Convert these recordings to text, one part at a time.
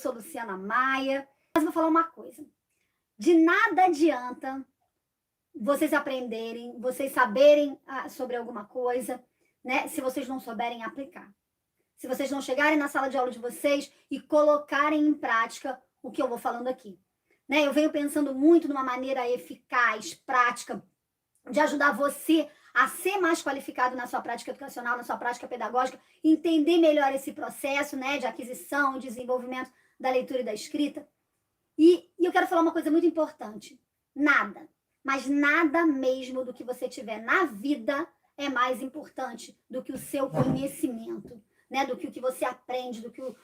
sou Luciana Maia, mas vou falar uma coisa. De nada adianta vocês aprenderem, vocês saberem sobre alguma coisa, né, se vocês não souberem aplicar. Se vocês não chegarem na sala de aula de vocês e colocarem em prática o que eu vou falando aqui. Né? Eu venho pensando muito numa maneira eficaz, prática, de ajudar você a ser mais qualificado na sua prática educacional, na sua prática pedagógica, entender melhor esse processo, né, de aquisição e desenvolvimento da leitura e da escrita. E eu quero falar uma coisa muito importante. Nada, mas nada mesmo do que você tiver na vida é mais importante do que o seu conhecimento, né? Do que o que você aprende,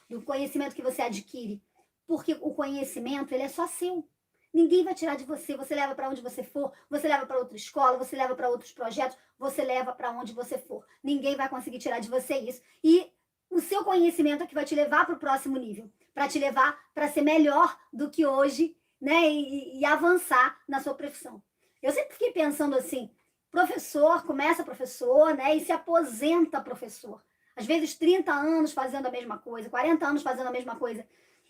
do conhecimento que você adquire. Porque o conhecimento, ele é só seu. Ninguém vai tirar de você. Você leva para onde você for, você leva para outra escola, você leva para outros projetos, você leva para onde você for. Ninguém vai conseguir tirar de você isso. E o seu conhecimento é que vai te levar para o próximo nível, para te levar para ser melhor do que hoje, né? E avançar na sua profissão. Eu sempre fiquei pensando assim, professor, começa professor, né? E se aposenta professor. Às vezes 30 anos fazendo a mesma coisa, 40 anos fazendo a mesma coisa.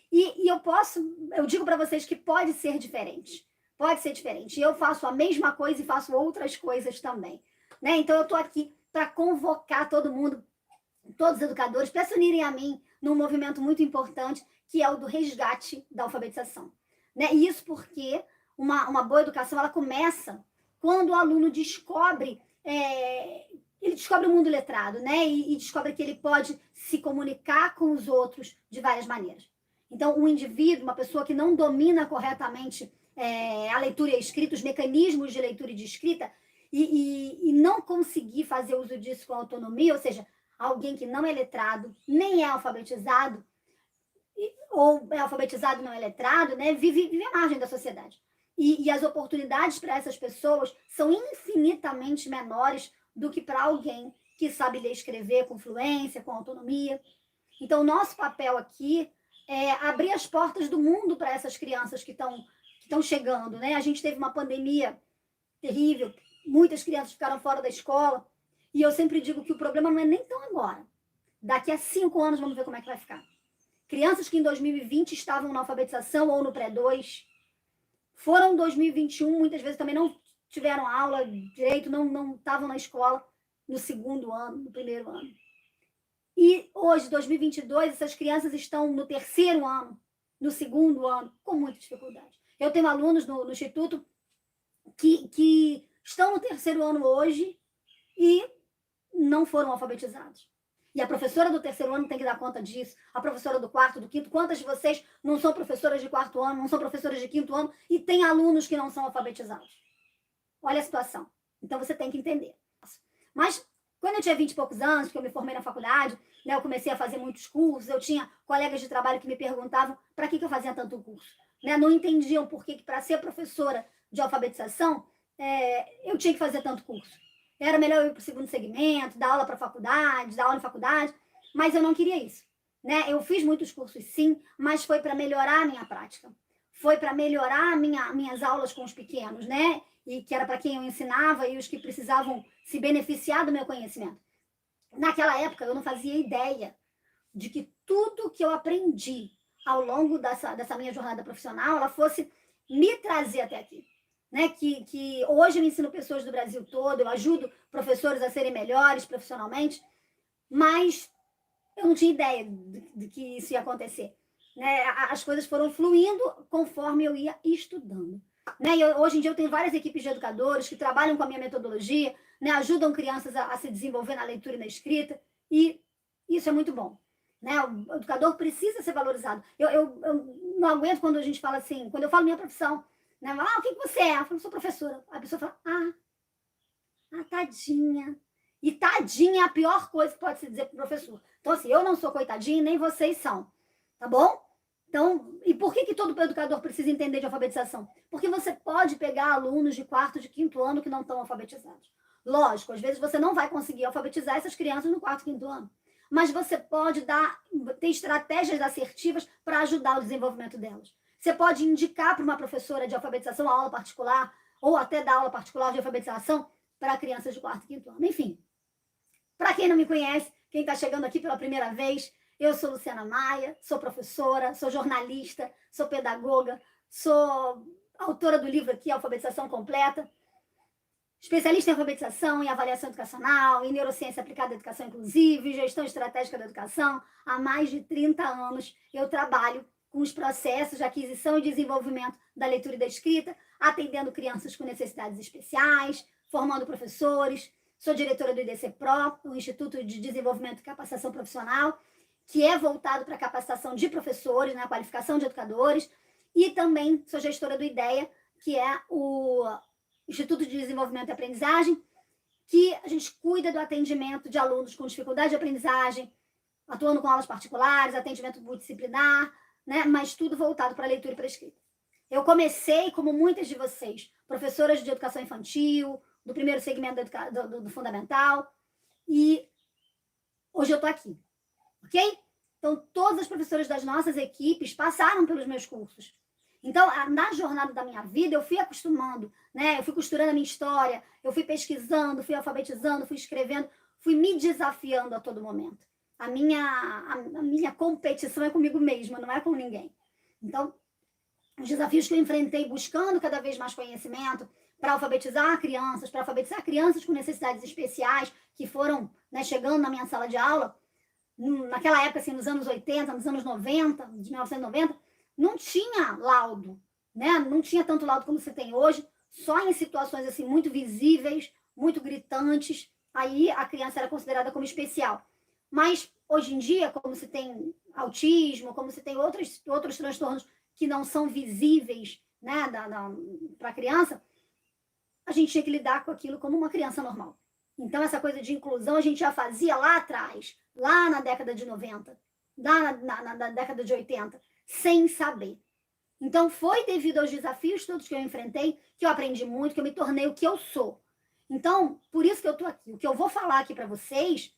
E eu digo para vocês que pode ser diferente. Pode ser diferente. E eu faço a mesma coisa e faço outras coisas também. Né? Então eu estou aqui para convocar todo mundo, todos os educadores, para se unirem a mim num movimento muito importante, que é o do resgate da alfabetização. Né? E isso porque uma boa educação ela começa quando o aluno descobre ele descobre o mundo letrado, né? E descobre que ele pode se comunicar com os outros de várias maneiras. Então, um indivíduo, uma pessoa que não domina corretamente a leitura e a escrita, os mecanismos de leitura e de escrita, e não conseguir fazer uso disso com autonomia, ou seja, alguém que não é letrado, nem é alfabetizado, ou é alfabetizado e não é letrado, né? Vive à margem da sociedade. E as oportunidades para essas pessoas são infinitamente menores do que para alguém que sabe ler e escrever com fluência, com autonomia. Então, nosso papel aqui é abrir as portas do mundo para essas crianças que estão chegando, né? A gente teve uma pandemia terrível, muitas crianças ficaram fora da escola, e eu sempre digo que o problema não é nem tão agora. Daqui a 5 anos vamos ver como é que vai ficar. Crianças que em 2020 estavam na alfabetização ou no pré-2, foram em 2021, muitas vezes também não tiveram aula direito, não estavam na escola no segundo ano, no primeiro ano. E hoje, 2022, essas crianças estão no terceiro ano, no segundo ano, com muita dificuldade. Eu tenho alunos no Instituto que estão no terceiro ano hoje e não foram alfabetizados. E a professora do terceiro ano tem que dar conta disso, a professora do quarto, do quinto. Quantas de vocês não são professoras de quarto ano, não são professoras de quinto ano e tem alunos que não são alfabetizados? Olha a situação. Então você tem que entender. Mas quando eu tinha 20 e poucos anos, que eu me formei na faculdade, né, eu comecei a fazer muitos cursos, eu tinha colegas de trabalho que me perguntavam para que eu fazia tanto curso. Né? Não entendiam por que para ser professora de alfabetização eu tinha que fazer tanto curso. Era melhor eu ir para o segundo segmento, dar aula para faculdade, dar aula em faculdade, mas eu não queria isso. Né? Eu fiz muitos cursos sim, mas foi para melhorar a minha prática. Foi para melhorar minhas aulas com os pequenos, né? E que era para quem eu ensinava e os que precisavam se beneficiar do meu conhecimento. Naquela época, eu não fazia ideia de que tudo que eu aprendi ao longo dessa minha jornada profissional, ela fosse me trazer até aqui. Né? Que hoje eu ensino pessoas do Brasil todo, eu ajudo professores a serem melhores profissionalmente, mas eu não tinha ideia de que isso ia acontecer. Né? As coisas foram fluindo conforme eu ia estudando. Né? E hoje em dia eu tenho várias equipes de educadores que trabalham com a minha metodologia, né? Ajudam crianças a se desenvolver na leitura e na escrita, e isso é muito bom. Né? O educador precisa ser valorizado. Eu não aguento quando a gente fala assim, quando eu falo minha profissão, né? O que você é? Eu falo, sou professora. A pessoa fala, tadinha. E tadinha é a pior coisa que pode se dizer para o professor. Então, assim, eu não sou coitadinha, nem vocês são. Tá bom? Então, e por que todo educador precisa entender de alfabetização? Porque você pode pegar alunos de quarto, de quinto ano que não estão alfabetizados. Lógico, às vezes você não vai conseguir alfabetizar essas crianças no quarto, quinto ano. Mas você pode ter estratégias assertivas para ajudar o desenvolvimento delas. Você pode indicar para uma professora de alfabetização a aula particular, ou até dar aula particular de alfabetização para crianças de quarto e quinto ano. Enfim, para quem não me conhece, quem está chegando aqui pela primeira vez, Eu sou Luciana Maia, sou professora, sou jornalista, sou pedagoga, sou autora do livro aqui, Alfabetização Completa, especialista em alfabetização, em avaliação educacional, em neurociência aplicada à educação inclusiva, gestão estratégica da educação. Há mais de 30 anos eu trabalho com os processos de aquisição e desenvolvimento da leitura e da escrita, atendendo crianças com necessidades especiais, formando professores. Sou diretora do IDC Pro, o Instituto de Desenvolvimento e Capacitação Profissional, que é voltado para a capacitação de professores, né, a qualificação de educadores, e também sou gestora do IDEA, que é o Instituto de Desenvolvimento e Aprendizagem, que a gente cuida do atendimento de alunos com dificuldade de aprendizagem, atuando com aulas particulares, atendimento multidisciplinar, né, mas tudo voltado para a leitura e para a escrita. Eu comecei, como muitas de vocês, professoras de educação infantil, do primeiro segmento do fundamental, e hoje eu estou aqui, ok? Então, todas as professoras das nossas equipes passaram pelos meus cursos. Então, na jornada da minha vida, eu fui acostumando, né? Eu fui costurando a minha história, eu fui pesquisando, fui alfabetizando, fui escrevendo, fui me desafiando a todo momento. A minha competição é comigo mesma, não é com ninguém. Então, os desafios que eu enfrentei buscando cada vez mais conhecimento para alfabetizar crianças com necessidades especiais que foram, né, chegando na minha sala de aula, naquela época, assim, nos anos 80, nos anos 90, de 1990, não tinha laudo, né? Não tinha tanto laudo como você tem hoje, só em situações assim muito visíveis, muito gritantes, aí a criança era considerada como especial. Mas hoje em dia, como se tem autismo, como se tem outros transtornos que não são visíveis, né, para a criança, a gente tinha que lidar com aquilo como uma criança normal. Então, essa coisa de inclusão a gente já fazia lá atrás, lá na década de 90, lá na década de 80, sem saber. Então, foi devido aos desafios todos que eu enfrentei, que eu aprendi muito, que eu me tornei o que eu sou. Então, por isso que eu estou aqui. O que eu vou falar aqui para vocês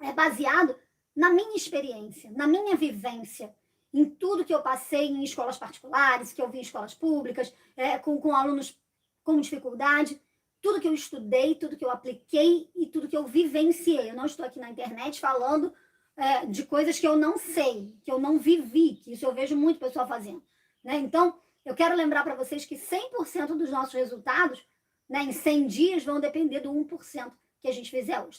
é baseado na minha experiência, na minha vivência, em tudo que eu passei em escolas particulares, que eu vi em escolas públicas, com alunos com dificuldade, tudo que eu estudei, tudo que eu apliquei e tudo que eu vivenciei. Eu não estou aqui na internet falando de coisas que eu não sei, que eu não vivi, que isso eu vejo muito pessoal fazendo, né? Então, eu quero lembrar para vocês que 100% dos nossos resultados, né, em 100 dias vão depender do 1% que a gente fizer hoje.